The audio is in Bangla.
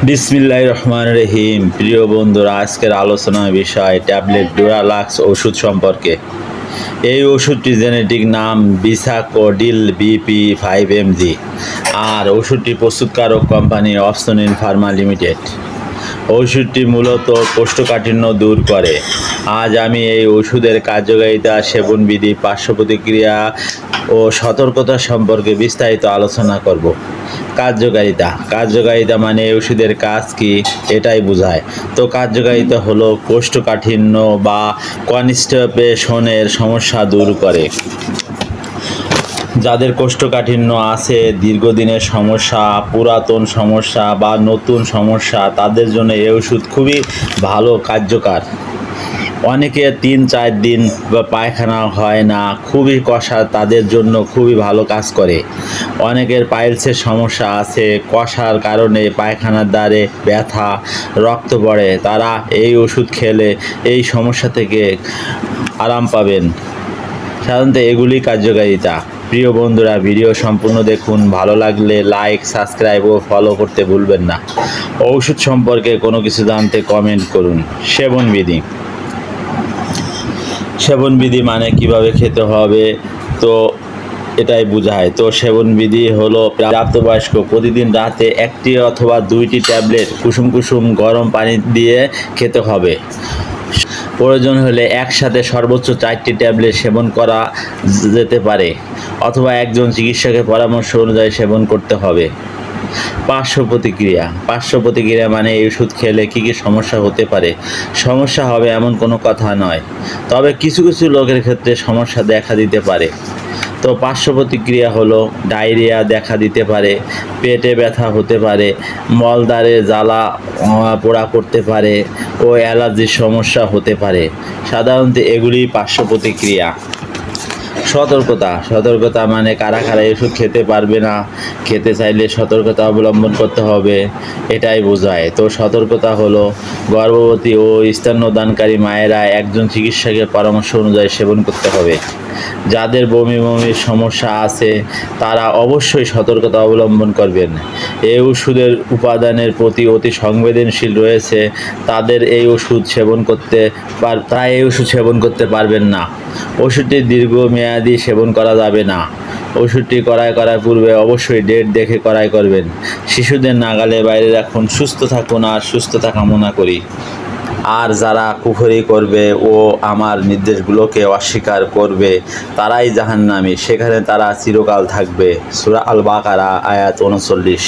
বিসমিল্লাহির রহমানির রহিম। প্রিয় বন্ধুরা, আজকের আলোচনার বিষয় ট্যাবলেট ডুরালাক্স ওষুধ সম্পর্কে। এই ওষুধটি জেনেটিক নাম বিসাকোডিল BP5mg, আর ওষুধটি প্রস্তুতকারক কোম্পানি অপসনিন ফার্মা লিমিটেড। ওষুধটি মূলত কোষ্ঠকাঠিন্য দূর করে। আজ আমি এই ওষুধের কার্যকারিতা, সেবনবিধি, পার্শ্ব প্রতিক্রিয়া ও সতর্কতা সম্পর্কে বিস্তারিত আলোচনা করব। কার্যকারিতা মানে এই ওষুধের কাজ কি, এটাই বোঝায়। তো কার্যকারিতা হলো কোষ্ঠকাঠিন্য বা কনস্টিপেশনের সমস্যা দূর করে। যাদের কোষ্ঠকাঠিন্য আছে, দীর্ঘদিনের সমস্যা, পুরাতন সমস্যা বা নতুন সমস্যা, তাদের জন্য এই ওষুধ খুবই ভালো কার্যকর। অনেকে 3-4 দিন বা পায়খানা হয় না, খুবই কষা, তাদের জন্য খুবই ভালো কাজ করে। অনেকের পাইলসের সমস্যা আছে, কষার কারণে পায়খানার দ্বারে ব্যথা, রক্ত পড়ে, তারা এই ওষুধ খেলে এই সমস্যা থেকে আরাম পাবেন। সাধারণত এগুলি কার্যকারিতা। প্রিয় বন্ধুরা, ভিডিও সম্পূর্ণ দেখুন। ভালো লাগলে লাইক, সাবস্ক্রাইব ও ফলো করতে ভুলবেন না। ওষুধ সম্পর্কে কোনো কিছু জানতে কমেন্ট করুন। সেবনবিধি মানে কিভাবে খেতে হবে, তো এটাই বোঝায়। তো সেবনবিধি হলো প্রাপ্তবয়স্ক প্রতিদিন রাতে 1টি অথবা 2টি ট্যাবলেট কুসুম কুসুম গরম পানি দিয়ে খেতে হবে। প্রয়োজন হলে একসাথে সর্বোচ্চ 4টি ট্যাবলেট সেবন করা যেতে পারে, অথবা একজন চিকিৎসকের পরামর্শ অনুযায়ী সেবন করতে হবে। পার্শ্ব প্রতিক্রিয়া মানে এই ওষুধ খেলে কী কী সমস্যা হতে পারে। সমস্যা হবে এমন কোনো কথা নয়, তবে কিছু কিছু লোকের ক্ষেত্রে সমস্যা দেখা দিতে পারে। তো পার্শ্ব প্রতিক্রিয়া হলো ডায়রিয়া দেখা দিতে পারে, পেটে ব্যথা হতে পারে, মলদ্বারে জ্বালা পোড়া করতে পারে ও অ্যালার্জির সমস্যা হতে পারে। সাধারণত এগুলি পার্শ্ব প্রতিক্রিয়া। সতর্কতা মানে কারা ওষুধ খেতে পারবে না, খেতে চাইলে সতর্কতা অবলম্বন করতে হবে, এটাই বোঝায়। তো সতর্কতা হলো গর্ভবতী ও স্তন্যদানকারী মায়েরা একজন চিকিৎসকের পরামর্শ অনুযায়ী সেবন করতে হবে। যাদের বমির সমস্যা আছে, তারা অবশ্যই সতর্কতা অবলম্বন করবেন। এই ওষুধের উপাদানের প্রতি অতি সংবেদনশীল রয়েছে, তাদের এই ওষুধ সেবন করতে পারবেন না। ওষুধটি দীর্ঘমেয়াদী সেবন করা যাবে না। ওষুধটি করার পূর্বে অবশ্যই ডেট দেখে ক্রয় করবেন। শিশুদের নাগালের বাইরে রাখুন। সুস্থ থাকুন আর সুস্থতা কামনা করি। আর যারা কুফরি করবে ও আমার নির্দেশগুলোকে অস্বীকার করবে, তারাই জাহান্নামী, সেখানে তারা চিরকাল থাকবে। সূরা আল বাকারা আয়াত 39।